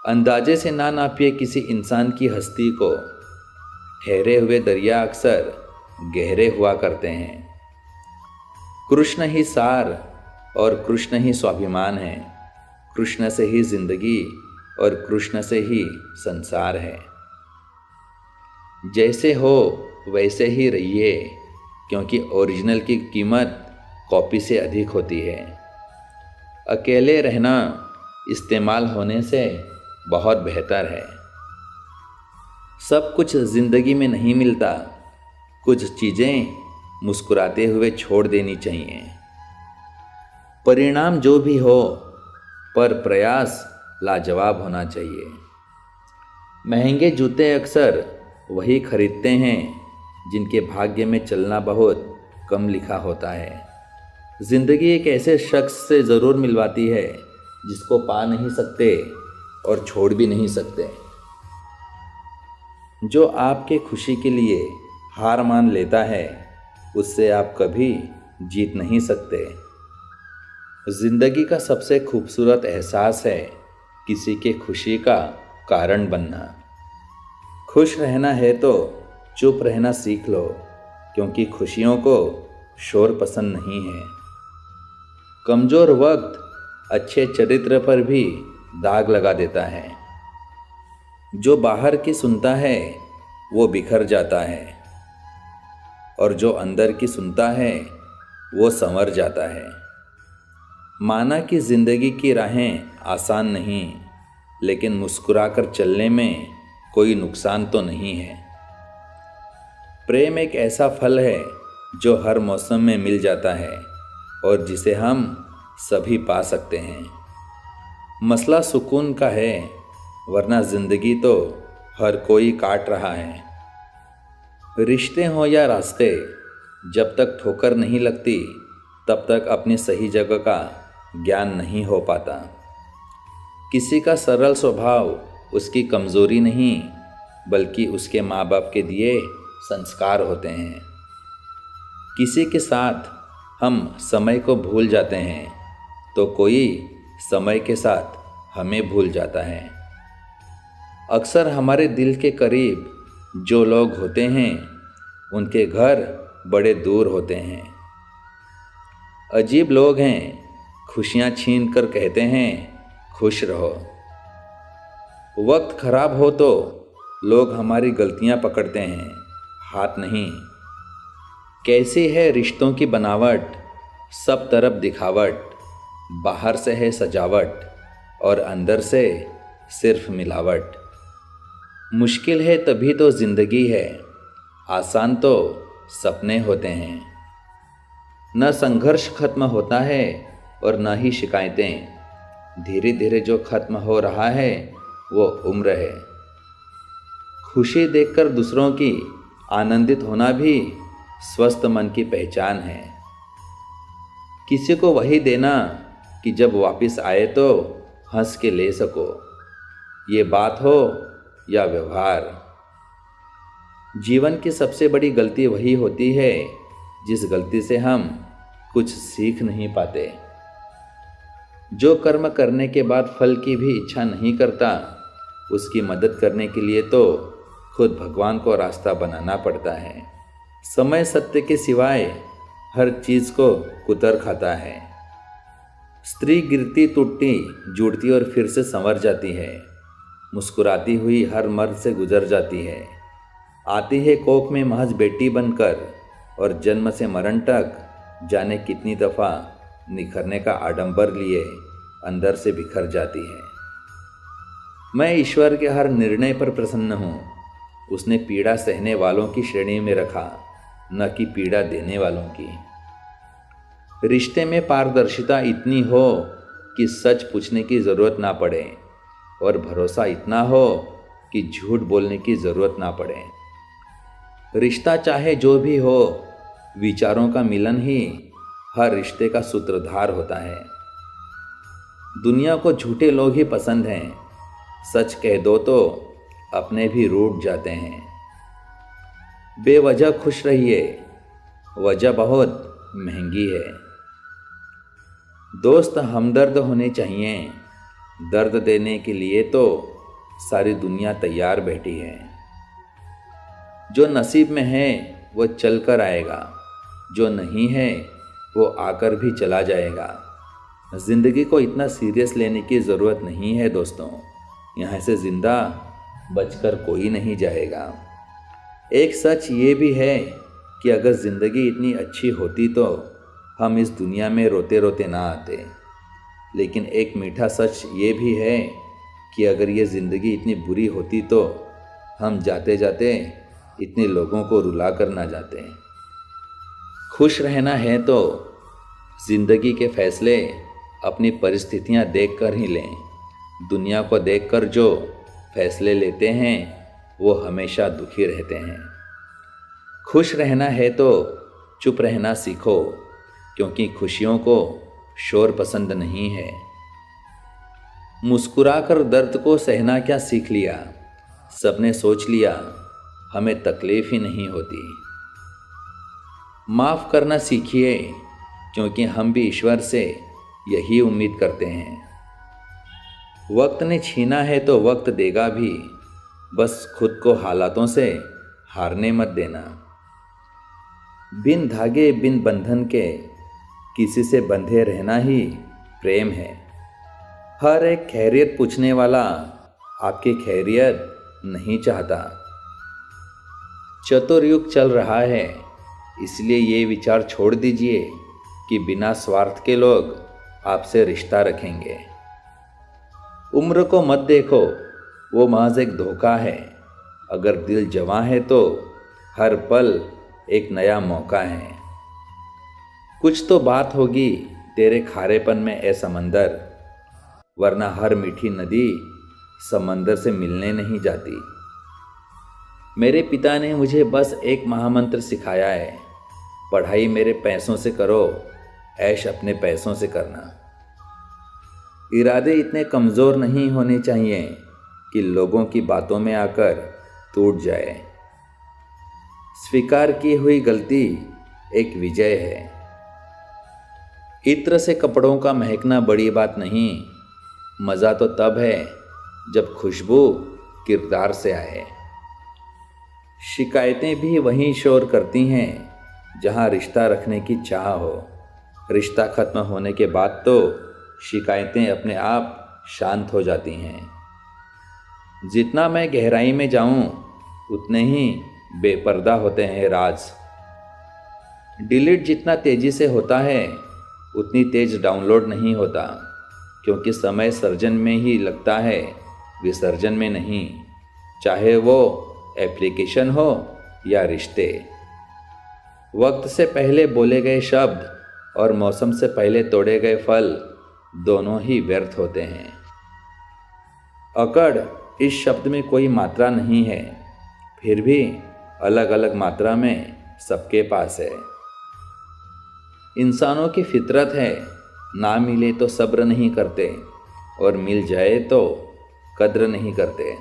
अंदाजे से ना नापिए किसी इंसान की हस्ती को। ठहरे हुए दरिया अक्सर गहरे हुआ करते हैं। कृष्ण ही सार और कृष्ण ही स्वाभिमान है। कृष्ण से ही जिंदगी और कृष्ण से ही संसार है। जैसे हो वैसे ही रहिए, क्योंकि ओरिजिनल की कीमत कॉपी से अधिक होती है। अकेले रहना इस्तेमाल होने से बहुत बेहतर है। सब कुछ ज़िंदगी में नहीं मिलता। कुछ चीज़ें मुस्कुराते हुए छोड़ देनी चाहिए। परिणाम जो भी हो, पर प्रयास लाजवाब होना चाहिए। महंगे जूते अक्सर वही खरीदते हैं जिनके भाग्य में चलना बहुत कम लिखा होता है। ज़िंदगी एक ऐसे शख्स से ज़रूर मिलवाती है जिसको पा नहीं सकते और छोड़ भी नहीं सकते। जो आपके खुशी के लिए हार मान लेता है, उससे आप कभी जीत नहीं सकते। ज़िंदगी का सबसे खूबसूरत एहसास है किसी के खुशी का कारण बनना। खुश रहना है तो चुप रहना सीख लो, क्योंकि खुशियों को शोर पसंद नहीं है। कमज़ोर वक्त अच्छे चरित्र पर भी दाग लगा देता है। जो बाहर की सुनता है वो बिखर जाता है, और जो अंदर की सुनता है वो संवर जाता है। माना कि ज़िंदगी की राहें आसान नहीं, लेकिन मुस्कुराकर चलने में कोई नुकसान तो नहीं है। प्रेम एक ऐसा फल है जो हर मौसम में मिल जाता है और जिसे हम सभी पा सकते हैं। मसला सुकून का है, वरना ज़िंदगी तो हर कोई काट रहा है। रिश्ते हों या रास्ते, जब तक ठोकर नहीं लगती तब तक अपनी सही जगह का ज्ञान नहीं हो पाता। किसी का सरल स्वभाव उसकी कमज़ोरी नहीं, बल्कि उसके माँ बाप के दिए संस्कार होते हैं। किसी के साथ हम समय को भूल जाते हैं तो कोई समय के साथ हमें भूल जाता है। अक्सर हमारे दिल के करीब जो लोग होते हैं उनके घर बड़े दूर होते हैं। अजीब लोग हैं, खुशियाँ छीन कर कहते हैं खुश रहो। वक्त खराब हो तो लोग हमारी गलतियाँ पकड़ते हैं, हाथ नहीं। कैसी है रिश्तों की बनावट, सब तरफ दिखावट। बाहर से है सजावट और अंदर से सिर्फ मिलावट। मुश्किल है तभी तो ज़िंदगी है, आसान तो सपने होते हैं। न संघर्ष खत्म होता है और न ही शिकायतें। धीरे धीरे जो खत्म हो रहा है वो उम्र है। खुशी देखकर दूसरों की आनंदित होना भी स्वस्थ मन की पहचान है। किसी को वही देना कि जब वापस आए तो हंस के ले सको, ये बात हो या व्यवहार। जीवन की सबसे बड़ी गलती वही होती है जिस गलती से हम कुछ सीख नहीं पाते। जो कर्म करने के बाद फल की भी इच्छा नहीं करता, उसकी मदद करने के लिए तो खुद भगवान को रास्ता बनाना पड़ता है। समय सत्य के सिवाय हर चीज़ को कुतर खाता है। स्त्री गिरती टूटती जुड़ती और फिर से संवर जाती है। मुस्कुराती हुई हर मर्द से गुजर जाती है। आती है कोख में महज बेटी बनकर और जन्म से मरण तक जाने कितनी दफ़ा निखरने का आडंबर लिए अंदर से बिखर जाती है। मैं ईश्वर के हर निर्णय पर प्रसन्न हूँ। उसने पीड़ा सहने वालों की श्रेणी में रखा, न कि पीड़ा देने वालों की। रिश्ते में पारदर्शिता इतनी हो कि सच पूछने की ज़रूरत ना पड़े, और भरोसा इतना हो कि झूठ बोलने की ज़रूरत ना पड़े। रिश्ता चाहे जो भी हो, विचारों का मिलन ही हर रिश्ते का सूत्रधार होता है। दुनिया को झूठे लोग ही पसंद हैं, सच कह दो तो अपने भी रूठ जाते हैं। बेवजह खुश रहिए, वजह बहुत महंगी है। दोस्त हमदर्द होने चाहिए, दर्द देने के लिए तो सारी दुनिया तैयार बैठी है। जो नसीब में है वो चल कर आएगा, जो नहीं है वो आकर भी चला जाएगा। ज़िंदगी को इतना सीरियस लेने की ज़रूरत नहीं है दोस्तों। यहाँ से ज़िंदा बचकर कोई नहीं जाएगा। एक सच ये भी है कि अगर ज़िंदगी इतनी अच्छी होती तो हम इस दुनिया में रोते रोते ना आते। लेकिन एक मीठा सच ये भी है कि अगर ये ज़िंदगी इतनी बुरी होती तो हम जाते जाते इतने लोगों को रुला कर ना जाते। खुश रहना है तो ज़िंदगी के फैसले अपनी परिस्थितियां देखकर ही लें। दुनिया को देखकर जो फैसले लेते हैं वो हमेशा दुखी रहते हैं। खुश रहना है तो चुप रहना सीखो, क्योंकि खुशियों को शोर पसंद नहीं है। मुस्कुराकर दर्द को सहना क्या सीख लिया, सबने सोच लिया हमें तकलीफ़ ही नहीं होती। माफ़ करना सीखिए, क्योंकि हम भी ईश्वर से यही उम्मीद करते हैं। वक्त ने छीना है तो वक्त देगा भी, बस खुद को हालातों से हारने मत देना। बिन धागे बिन बंधन के किसी से बंधे रहना ही प्रेम है। हर एक खैरियत पूछने वाला आपकी खैरियत नहीं चाहता। चतुर्युग चल रहा है, इसलिए ये विचार छोड़ दीजिए कि बिना स्वार्थ के लोग आपसे रिश्ता रखेंगे। उम्र को मत देखो, वो महज एक धोखा है। अगर दिल जवां है तो हर पल एक नया मौका है। कुछ तो बात होगी तेरे खारेपन में ए समंदर, वरना हर मीठी नदी समंदर से मिलने नहीं जाती। मेरे पिता ने मुझे बस एक महामंत्र सिखाया है, पढ़ाई मेरे पैसों से करो, ऐश अपने पैसों से करना। इरादे इतने कमज़ोर नहीं होने चाहिए कि लोगों की बातों में आकर टूट जाए। स्वीकार की हुई गलती एक विजय है। इत्र से कपड़ों का महकना बड़ी बात नहीं, मज़ा तो तब है जब खुशबू किरदार से आए। शिकायतें भी वहीं शोर करती हैं जहां रिश्ता रखने की चाह हो। रिश्ता ख़त्म होने के बाद तो शिकायतें अपने आप शांत हो जाती हैं। जितना मैं गहराई में जाऊं उतने ही बेपर्दा होते हैं राज। डिलीट जितना तेज़ी से होता है उतनी तेज डाउनलोड नहीं होता, क्योंकि समय सर्जन में ही लगता है, विसर्जन में नहीं। चाहे वो एप्लीकेशन हो या रिश्ते। वक्त से पहले बोले गए शब्द और मौसम से पहले तोड़े गए फल दोनों ही व्यर्थ होते हैं। अकड़ इस शब्द में कोई मात्रा नहीं है, फिर भी अलग अलग मात्रा में सबके पास है। इंसानों की फितरत है, ना मिले तो सब्र नहीं करते और मिल जाए तो कद्र नहीं करते।